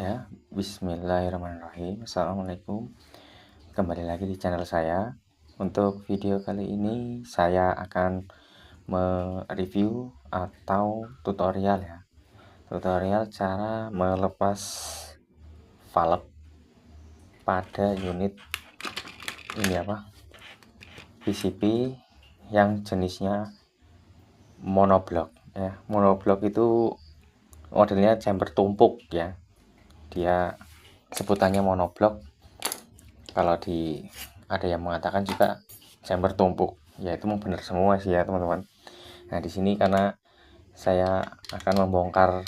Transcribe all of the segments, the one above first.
Ya, bismillahirrahmanirrahim. Assalamualaikum. Kembali lagi di channel saya. Untuk video kali ini saya akan mereview atau tutorial ya. Tutorial cara melepas valve pada unit ini PCB yang jenisnya monoblock ya. Monoblock itu modelnya chamber tumpuk ya. Dia sebutannya monoblock. Kalau ada yang mengatakan juga chamber tumpuk, ya itu memang benar semua sih ya teman-teman. Nah di sini karena saya akan membongkar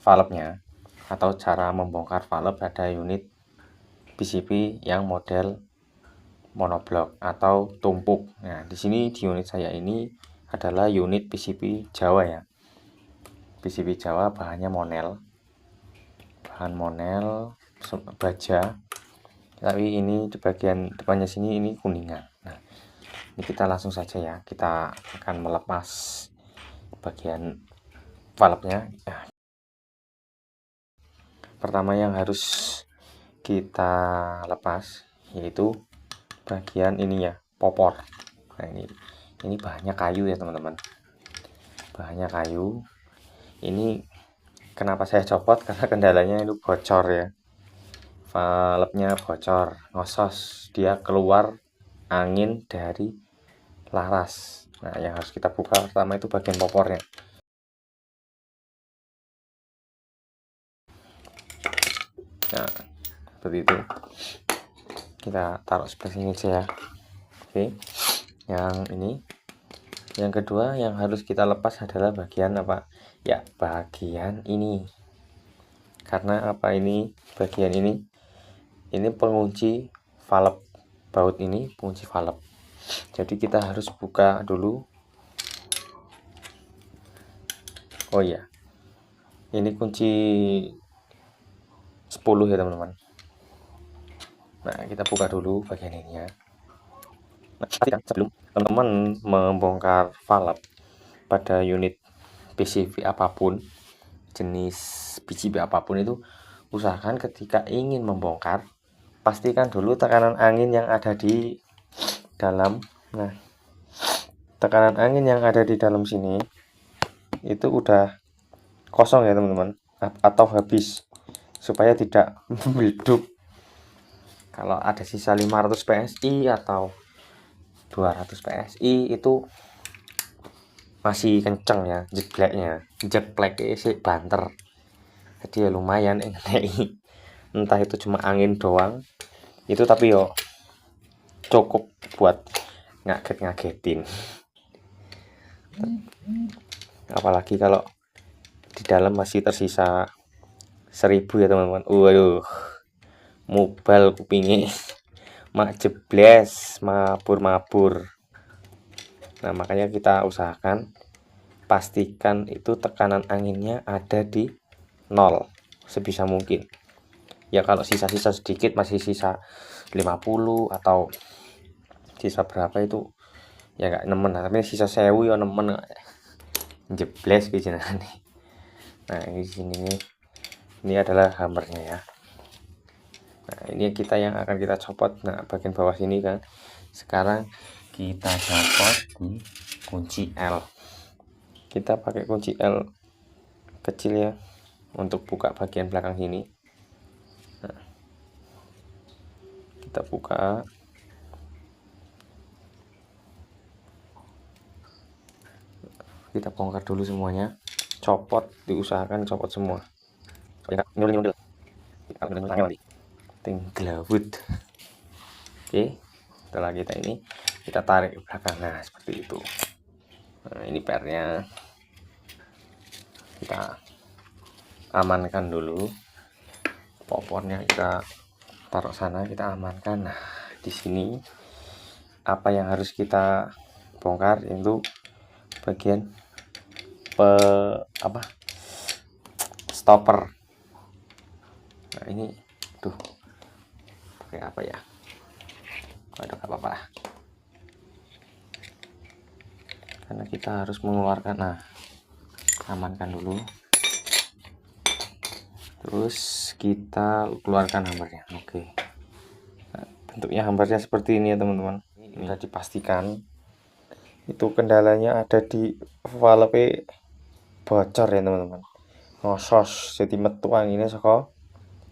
valve-nya atau cara membongkar valve pada unit PCB yang model monoblock atau tumpuk. Nah di sini di unit saya ini adalah unit PCB Jawa ya. PCB Jawa bahan monel baja, tapi ini di bagian depannya sini ini kuningan. Nah ini kita langsung saja ya, kita akan melepas bagian valve-nya. Nah, pertama yang harus kita lepas yaitu bagian ininya, popor. Nah ini bahannya kayu ya teman-teman, bahannya kayu. Ini kenapa saya copot, karena kendalanya itu bocor ya, valve-nya bocor, ngosos, dia keluar angin dari laras. Nah yang harus kita buka pertama itu bagian popornya. Nah seperti itu, kita taruh sebelah sini aja ya. Oke, yang ini. Yang kedua yang harus kita lepas adalah bagian apa ya, bagian ini. Karena apa, ini bagian ini pengunci valve baut, ini pengunci valve. Jadi kita harus buka dulu. Oh iya, ini kunci 10 ya teman-teman. Nah kita buka dulu bagian ini ya. Nah, pastikan sebelum teman-teman membongkar valve pada unit PCB apapun, jenis PCB apapun itu, usahakan ketika ingin membongkar, pastikan dulu tekanan angin yang ada di dalam. Nah tekanan angin yang ada di dalam sini itu udah kosong ya teman-teman, atau habis, supaya tidak meleduk. Kalau ada sisa 500 PSI atau 200 PSI itu masih kenceng ya jegleknya sih banter, jadi ya lumayan entah itu cuma angin doang itu, tapi yo cukup buat ngagetin. Apalagi kalau di dalam masih tersisa 1000 ya teman-teman. Waduh, mobile kupingnya mak jebles, mabur. Nah makanya kita usahakan pastikan itu tekanan anginnya ada di 0 sebisa mungkin ya. Kalau sisa-sisa sedikit, masih sisa 50 atau sisa berapa itu ya nggak nemen, tapi sisa 1000 ya nemen, jebles bijinan nih. Nah ini sini nih, ini adalah hammernya ya. Nah ini kita yang akan kita copot. Nah bagian bawah sini kan, sekarang kita copot di kunci L. Kita pakai kunci L kecil ya untuk buka bagian belakang sini. Nah, kita buka. Kita bongkar dulu semuanya, copot, diusahakan copot semua. Nyundul tinggalwood. Oke, setelah kita ini kita tarik ke belakang. Nah seperti itu. Nah ini pernya kita amankan dulu, popornya kita taruh sana, kita amankan. Nah di sini apa yang harus kita bongkar itu bagian stopper. Nah ini tuh pakai apa ya, ada apa-apa lah, karena kita harus mengeluarkan. Nah amankan dulu Terus kita keluarkan hammernya. Oke. Nah, bentuknya hammernya seperti ini ya teman-teman. Ini sudah dipastikan. Itu kendalanya ada di valve bocor ya teman-teman. Ngosos, jadi metu anginnya saka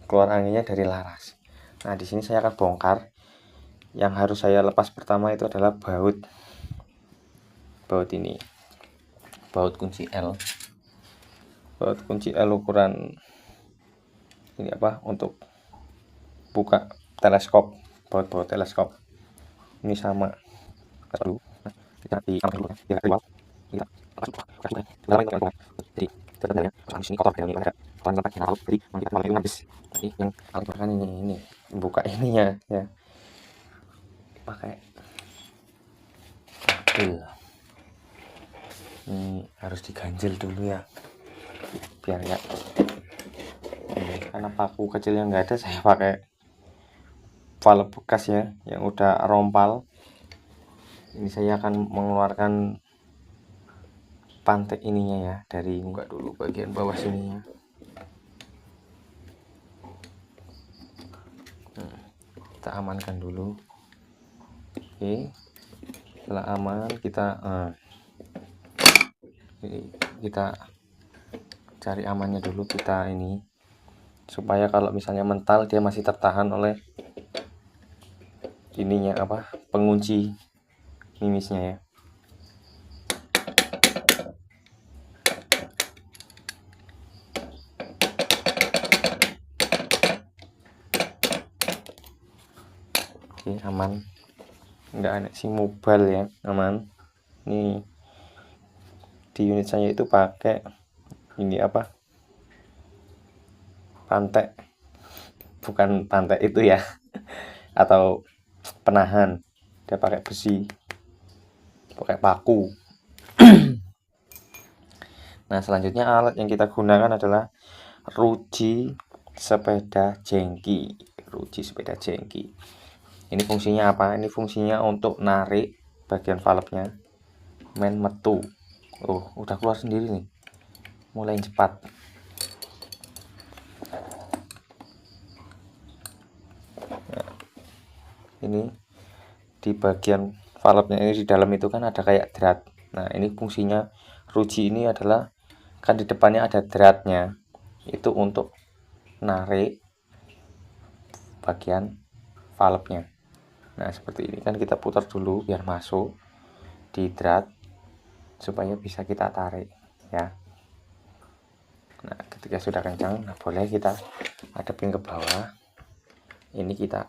keluar anginnya dari laras. Nah, di sini saya akan bongkar. Yang harus saya lepas pertama itu adalah baut ini, baut kunci L. Baut kunci L ukuran ini apa, untuk buka teleskop, baut teleskop. Ini sama. Dulu kita di dulu ya, kita jadi sebenarnya ini kotor ya, ini ada kotoran yang lalu, jadi kita mulai habis. Jadi yang kan ini buka ininya ya, pakai kabel. Ini harus diganjel dulu ya, biar ya. Karena paku kecilnya nggak ada, saya pakai valve bekas ya, yang udah rompal. Ini saya akan mengeluarkan pantek ininya ya, dari buka dulu bagian bawah sininya. Kita amankan dulu. Oke, setelah aman kita cari amannya dulu, kita ini supaya kalau misalnya mental dia masih tertahan oleh ininya apa, pengunci mimisnya ya. Oke, aman, nggak ada si mobile ya, aman. Ini di unit saya itu pakai ini apa, pantek, bukan pantek itu ya atau penahan, dia pakai besi, pakai paku. Nah, selanjutnya alat yang kita gunakan adalah ruji sepeda jengki. Ini fungsinya apa? Ini fungsinya untuk narik bagian valve-nya, main metu. Oh, udah keluar sendiri nih, mulai cepat. Nah, ini di bagian valve-nya ini, di dalam itu kan ada kayak drat. Nah, ini fungsinya ruji ini adalah, kan di depannya ada dratnya, itu untuk narik bagian valve-nya. Nah, seperti ini kan, kita putar dulu biar masuk di drat supaya bisa kita tarik ya. Nah, ketika sudah kencang, nah boleh kita hadapin ke bawah. Ini kita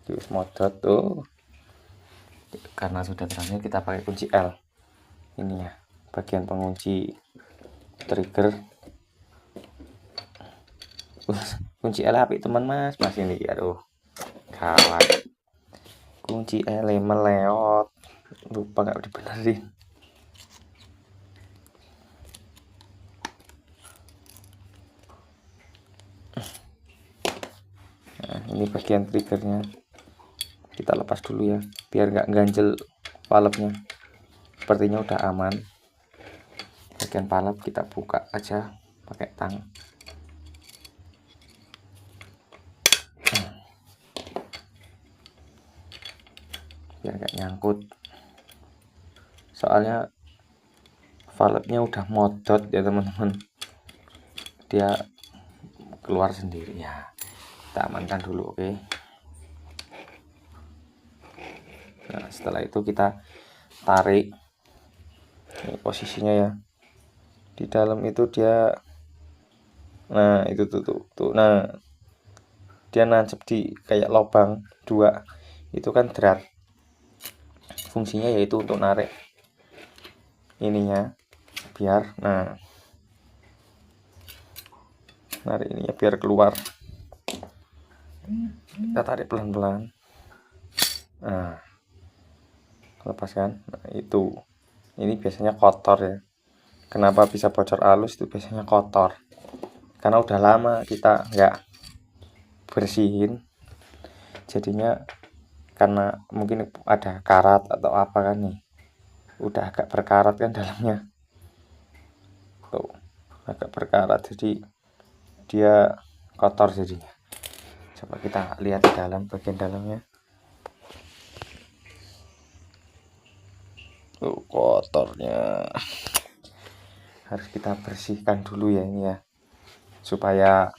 terus modot tuh, karena sudah terakhir kita pakai kunci L ini ya, bagian pengunci trigger. Kunci L api teman mas ini, aduh kawan, kunci L meleot, lupa nggak dibenerin. Nah, ini bagian triggernya kita lepas dulu ya, biar nggak ganjel valve-nya. Sepertinya udah aman. Bagian valve kita buka aja pakai tang. Biar nggak nyangkut, soalnya valve-nya udah modot ya teman-teman, dia keluar sendiri ya. Kita amankan dulu. Oke. Nah, setelah itu kita tarik. Ini posisinya ya, di dalam itu dia, nah itu tuh, nah dia nancep di kayak lubang 2, itu kan drat. Fungsinya yaitu untuk narik ininya, biar narik ininya biar keluar. Kita tarik pelan-pelan. Nah, lepaskan. Nah, itu ini biasanya kotor ya. Kenapa bisa bocor halus? Itu biasanya kotor karena udah lama kita nggak bersihin, jadinya karena mungkin ada karat atau apa kan nih, udah agak berkarat kan dalamnya tuh, agak berkarat jadi dia kotor jadinya. Coba kita lihat di dalam, bagian dalamnya tuh kotornya, harus kita bersihkan dulu ya ini ya, supaya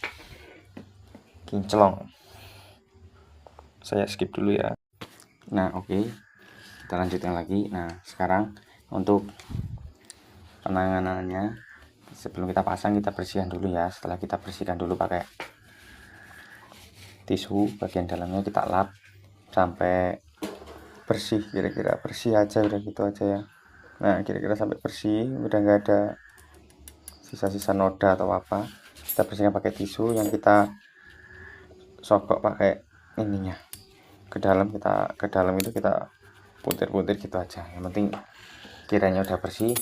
kinclong. Saya skip dulu ya. Nah oke, kita lanjutkan lagi. Nah sekarang untuk penanganannya, sebelum kita pasang kita bersihkan dulu ya. Setelah kita bersihkan dulu pakai tisu, bagian dalamnya kita lap sampai bersih, kira-kira bersih aja, udah gitu aja ya. Nah kira-kira sampai bersih, udah nggak ada sisa-sisa noda atau apa, kita bersihkan pakai tisu yang kita sogok pakai ininya ke dalam. Kita ke dalam itu kita putir-putir gitu aja, yang penting kiranya udah bersih,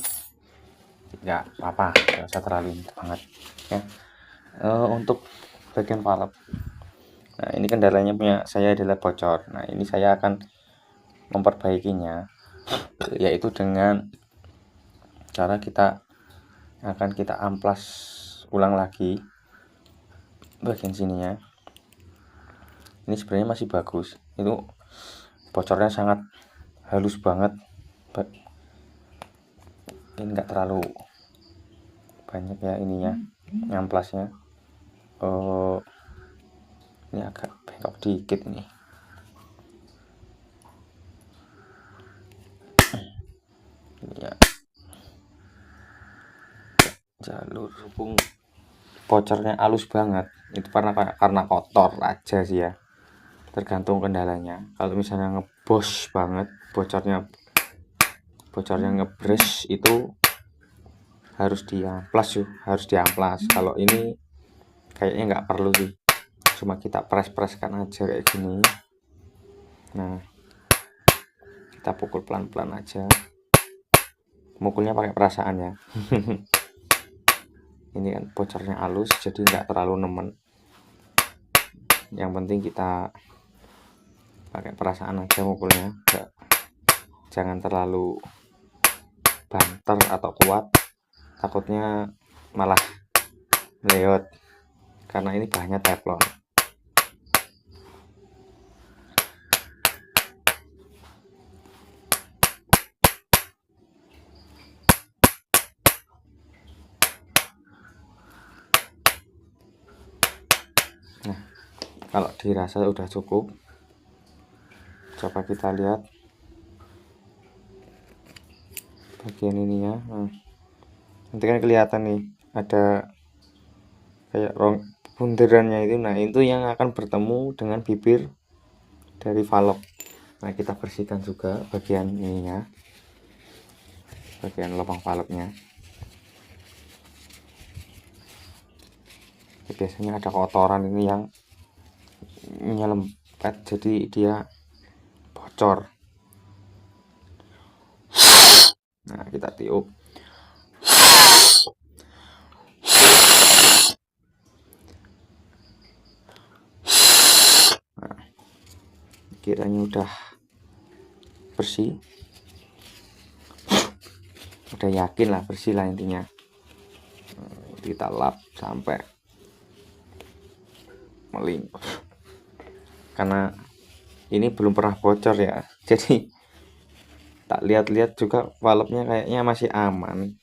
nggak apa-apa, nggak usah terlalu banget ya. Untuk bagian valve, nah ini kendalanya punya saya adalah bocor. Nah ini saya akan memperbaikinya, yaitu dengan cara kita amplas ulang lagi bagian sininya. Ini sebenarnya masih bagus, itu bocornya sangat halus banget, ini enggak terlalu banyak ya ininya, ngamplasnya. Ini agak bengkok dikit nih. Ini ya, jalur hubung bocornya halus banget, itu karena kotor aja sih ya, tergantung kendalanya. Kalau misalnya ngebos banget, bocornya ngebres, itu harus diamplas. Kalau ini kayaknya nggak perlu sih, cuma kita preskan aja kayak gini. Nah kita pukul pelan-pelan aja, mukulnya pakai perasaan ya. Ini kan bocornya halus jadi nggak terlalu nemen, yang penting kita pakai perasaan aja mukulnya, jangan terlalu banter atau kuat, takutnya malah meleot karena ini bahannya teflon. Nah kalau dirasa udah cukup, coba kita lihat bagian ininya. Nah, nanti kan kelihatan nih ada kayak bunderannya itu. Nah itu yang akan bertemu dengan bibir dari valve. Nah kita bersihkan juga bagian ininya, bagian lubang valve-nya. Biasanya ada kotoran ini yang nyelempet, jadi dia bocor. Nah kita tiup. Nah, kiranya udah bersih, udah yakin lah bersih lah intinya. Kita lap sampai meling, karena ini belum pernah bocor ya, jadi tak lihat-lihat juga valve-nya kayaknya masih aman,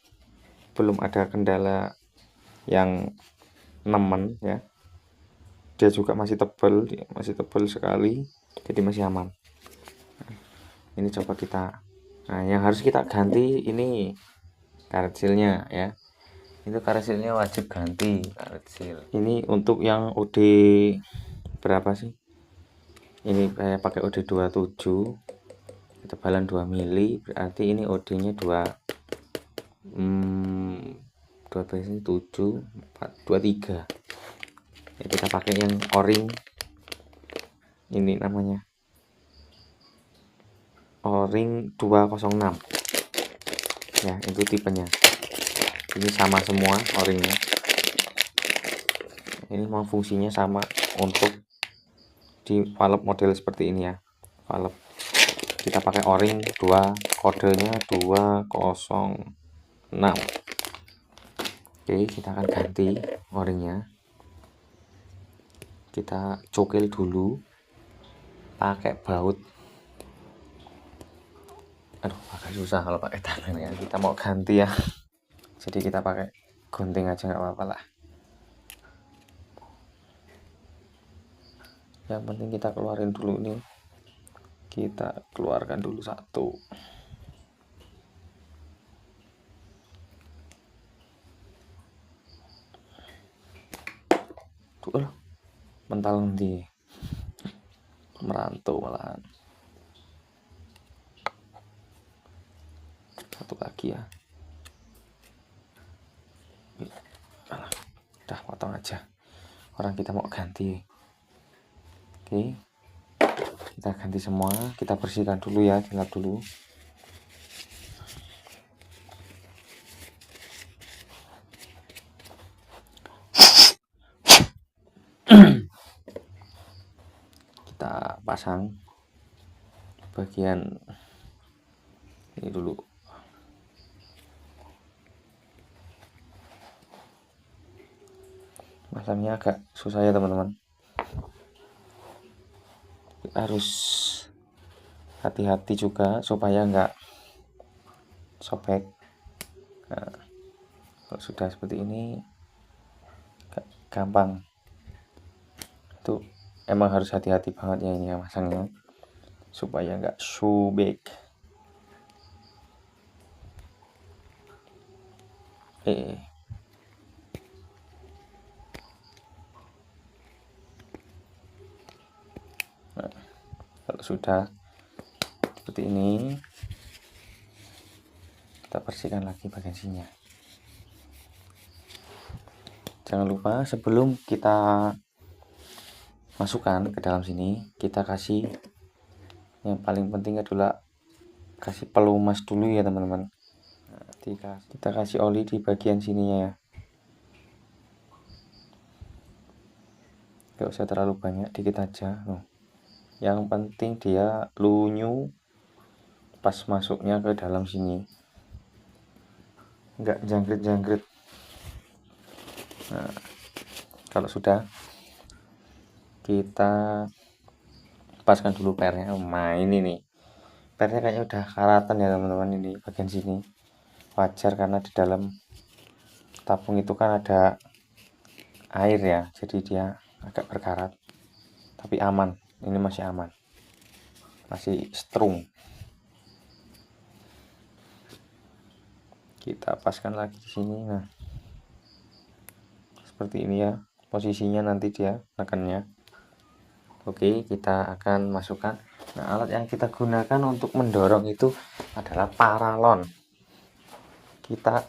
belum ada kendala yang nemen ya. Dia juga masih tebal sekali, jadi masih aman. Ini coba kita, nah yang harus kita ganti ini karet sealnya ya. Itu karet sealnya wajib ganti, karet seal. Ini untuk yang OD berapa sih? Ini saya pakai OD 27, ketebalan 2 mili, berarti ini OD nya 7, 23 ya. Kita pakai yang O-ring, ini namanya O-ring 206 ya, itu tipenya. Ini sama semua O-ringnya, ini memang fungsinya sama untuk di valve model seperti ini ya, valve. Kita pakai o-ring 2, kodenya 206. Oke, kita akan ganti o-ringnya. Kita cukil dulu pakai baut. Aduh, agak susah kalau pakai tangan ya. Kita mau ganti ya. Jadi kita pakai gunting aja nggak apa-apa lah. Yang penting kita keluarin dulu ini. Kita keluarkan dulu satu. Tuh, mental nanti merantau malahan. Satu lagi ya. Udah potong aja. Orang kita mau ganti. Oke. Kita ganti semua. Kita bersihkan dulu ya, dilap dulu. Kita pasang bagian ini dulu. Masangnya agak susah ya teman-teman, harus hati-hati juga supaya nggak sobek. Nah, kalau sudah seperti ini gampang. Itu emang harus hati-hati banget ya ini ya masangnya, supaya nggak sobek. Nah, kalau sudah seperti ini, kita bersihkan lagi bagian sininya. Jangan lupa sebelum kita masukkan ke dalam sini, kita kasih, yang paling penting adalah kasih pelumas dulu ya teman-teman. Nah, kita kasih oli di bagian sininya ya. Gak usah terlalu banyak, dikit aja. Yang penting dia lunyu pas masuknya ke dalam sini, nggak jangkrik-jangkrik. Nah, kalau sudah, kita paskan dulu pernya. Nah ini nih, pernya kayaknya udah karatan ya teman-teman. Ini bagian sini wajar karena di dalam tabung itu kan ada air ya, jadi dia agak berkarat, tapi aman. Ini masih aman, masih strong. Kita paskan lagi di sini. Nah seperti ini ya posisinya nanti dia nekannya. Oke, kita akan masukkan. Nah, alat yang kita gunakan untuk mendorong itu adalah paralon. Kita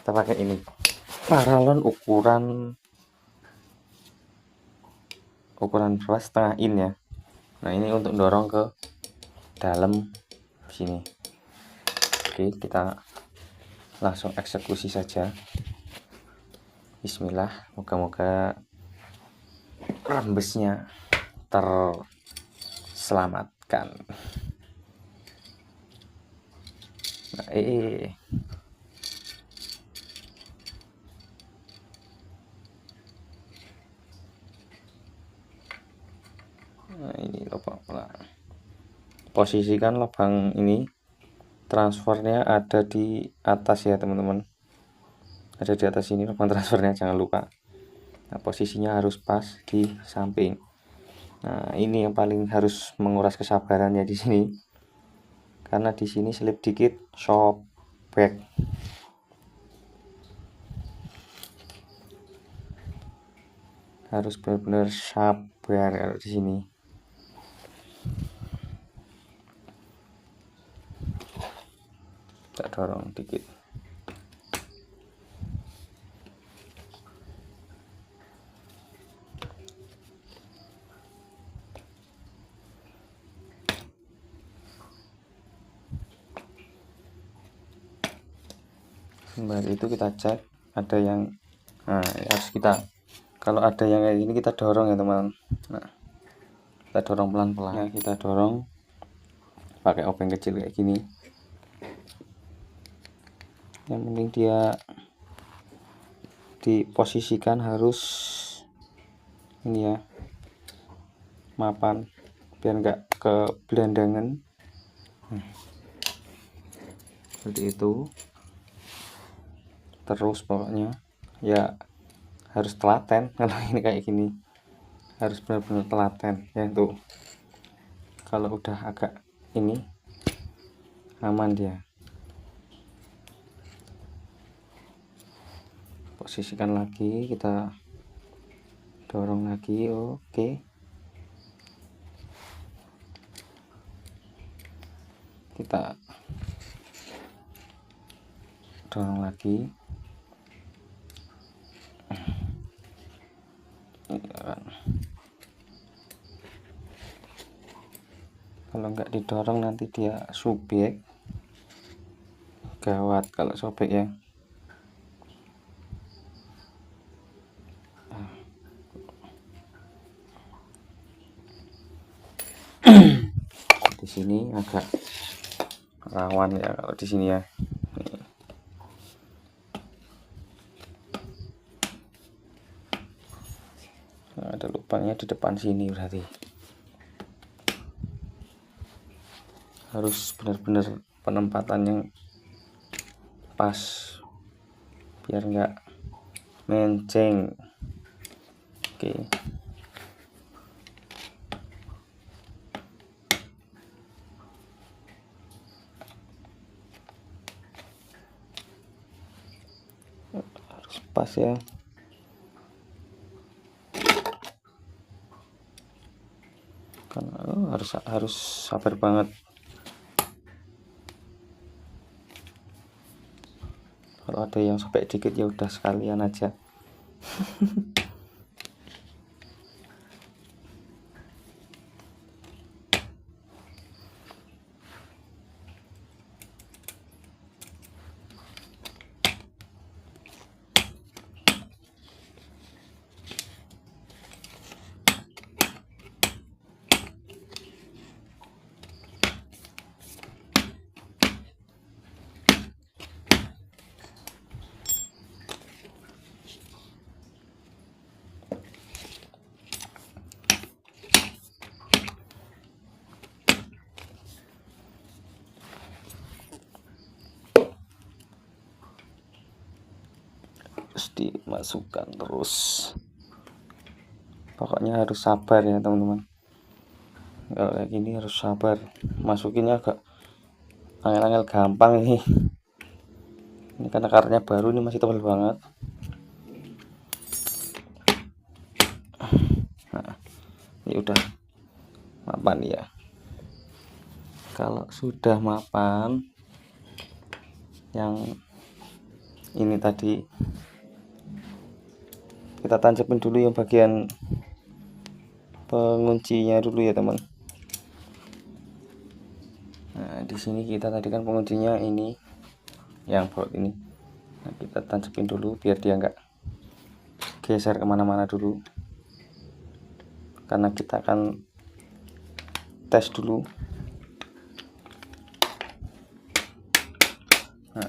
pakai ini paralon ukuran berapa, setengah in ya. Nah ini untuk dorong ke dalam sini. Oke, kita langsung eksekusi saja. Bismillah, moga-moga rembesnya terselamatkan. Nah, nah ini lubang. Posisikan lubang ini, transfernya ada di atas ya teman-teman, ada di atas ini lubang transfernya, jangan lupa. Nah posisinya harus pas di samping. Nah ini yang paling harus menguras kesabarannya di sini, karena di sini selip dikit sobek. Harus benar-benar sabar kalau di sini. Kita dorong dikit. Sembari itu kita cek ada yang harus kita Kalau ada yang kayak gini kita dorong ya teman. Nah, kita dorong pelan-pelan ya, kita dorong pakai obeng kecil kayak gini. Yang penting dia diposisikan harus ini ya, mapan biar nggak ke belandangan. Seperti itu terus pokoknya ya, harus telaten. Kalau ini kayak gini harus benar-benar telaten ya. Tuh kalau udah agak ini aman, dia posisikan lagi, kita dorong lagi. Oke, kita dorong lagi. Kalau nggak didorong nanti dia sobek, gawat kalau sobek ya. Di sini agak rawan ya kalau di sini ya. Nah, ada lubangnya di depan sini, berarti harus benar-benar penempatan yang pas biar nggak menceng. Oke, harus pas ya. Karena harus sabar banget. Kalau ada yang sobek dikit ya udah sekalian aja. Dimasukkan terus, pokoknya harus sabar ya teman-teman. Kalau kayak gini harus sabar, masukinnya agak angel-angel gampang ini karena karetnya baru, ini masih tebal banget. Nah, ini udah mapan ya. Kalau sudah mapan, yang ini tadi kita tancapin dulu yang bagian penguncinya dulu ya teman. Nah, di sini kita tadi kan penguncinya ini yang baut ini. Nah, kita tancapin dulu biar dia nggak geser kemana-mana dulu, karena kita akan tes dulu. Nah,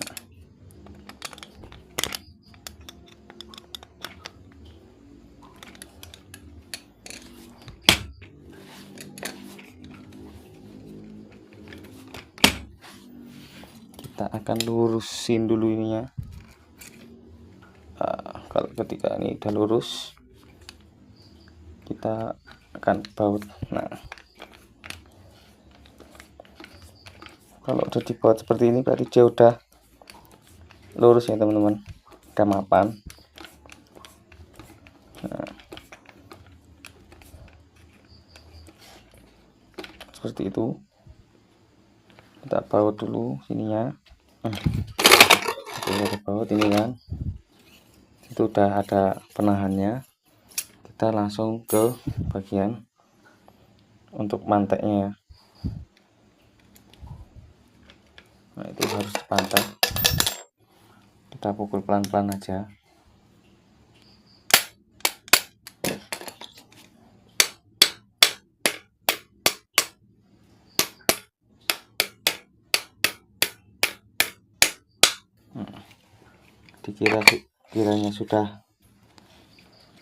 kita akan lurusin dulu ininya. Kalau ketika ini udah lurus, kita akan baut. Nah, kalau udah dibaut seperti ini berarti dia udah lurus ya teman-teman, udah mapan. Nah, seperti itu. Kita baut dulu sininya. Oke, ada baut ini kan, itu udah ada penahannya. Kita langsung ke bagian untuk manteknya. Nah, itu harus dipantek, kita pukul pelan-pelan aja. Kiranya sudah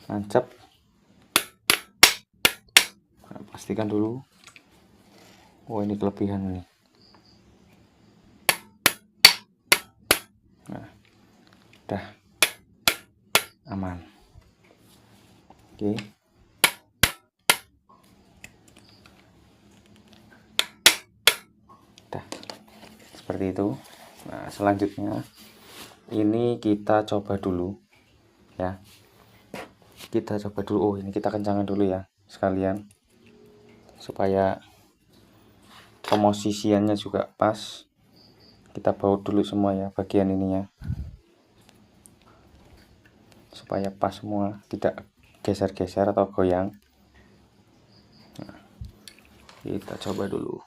nancep. Nah, pastikan dulu. Oh, ini kelebihan nih. Nah, udah aman. Oke. Udah seperti itu. Nah, selanjutnya ini kita coba dulu ya. Kita coba dulu. Oh, ini kita kencangkan dulu ya sekalian, supaya pemosisiannya juga pas. Kita baut dulu semua ya bagian ininya, supaya pas semua, tidak geser-geser atau goyang. Nah, kita coba dulu,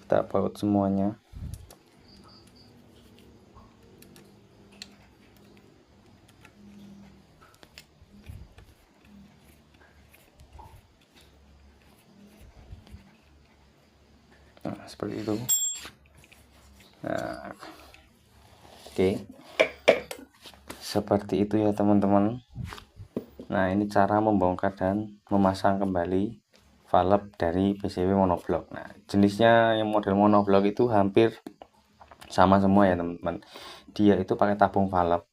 kita baut semuanya. Nah, seperti itu. Nah, oke, seperti itu ya teman-teman. Nah, ini cara membongkar dan memasang kembali valve dari PCB monoblok. Nah, jenisnya yang model monoblok itu hampir sama semua ya teman-teman. Dia itu pakai tabung valve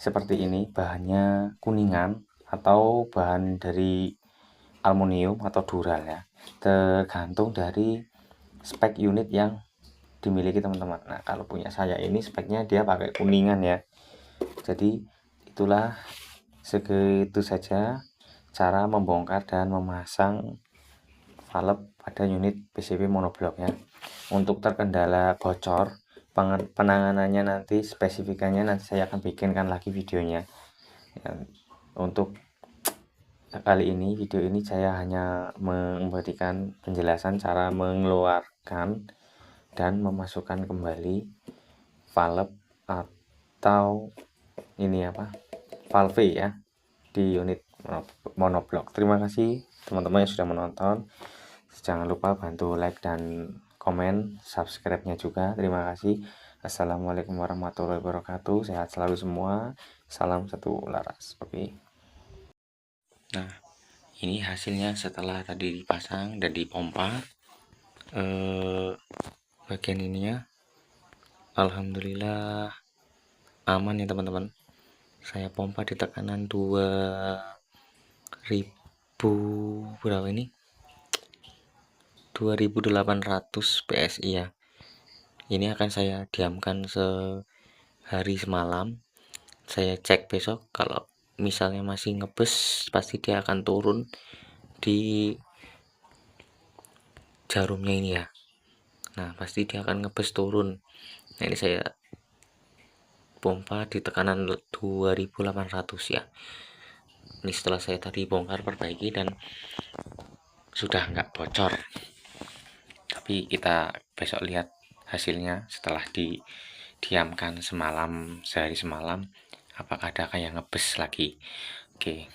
seperti ini, bahannya kuningan atau bahan dari aluminium atau dural ya, tergantung dari spek unit yang dimiliki teman-teman. Nah, kalau punya saya ini speknya dia pakai kuningan ya. Jadi itulah, segitu saja cara membongkar dan memasang valve pada unit PCB monoblok ya. Untuk terkendala bocor, penanganannya nanti, spesifikannya nanti saya akan bikinkan lagi videonya ya. Untuk kali ini, video ini saya hanya memberikan penjelasan cara mengeluarkan dan memasukkan kembali valve atau ini apa, valve ya, di unit monoblok. Terima kasih teman-teman yang sudah menonton. Jangan lupa bantu like dan komen, subscribe-nya juga. Terima kasih. Assalamualaikum warahmatullahi wabarakatuh. Sehat selalu semua. Salam satu laras. Oke. Nah, ini hasilnya setelah tadi dipasang dan dipompa. Bagian ininya alhamdulillah aman ya teman-teman. Saya pompa di tekanan 2000 berapa ini, 2800 PSI ya. Ini akan saya diamkan sehari semalam. Saya cek besok, kalau misalnya masih ngebes pasti dia akan turun di jarumnya ini ya. Nah, pasti dia akan ngebes turun. Nah, ini saya pompa di tekanan 2800 ya. Ini setelah saya tadi bongkar, perbaiki, dan sudah nggak bocor. Tapi kita besok lihat hasilnya setelah didiamkan sehari semalam, apakah ada kayak ngebes lagi. Oke.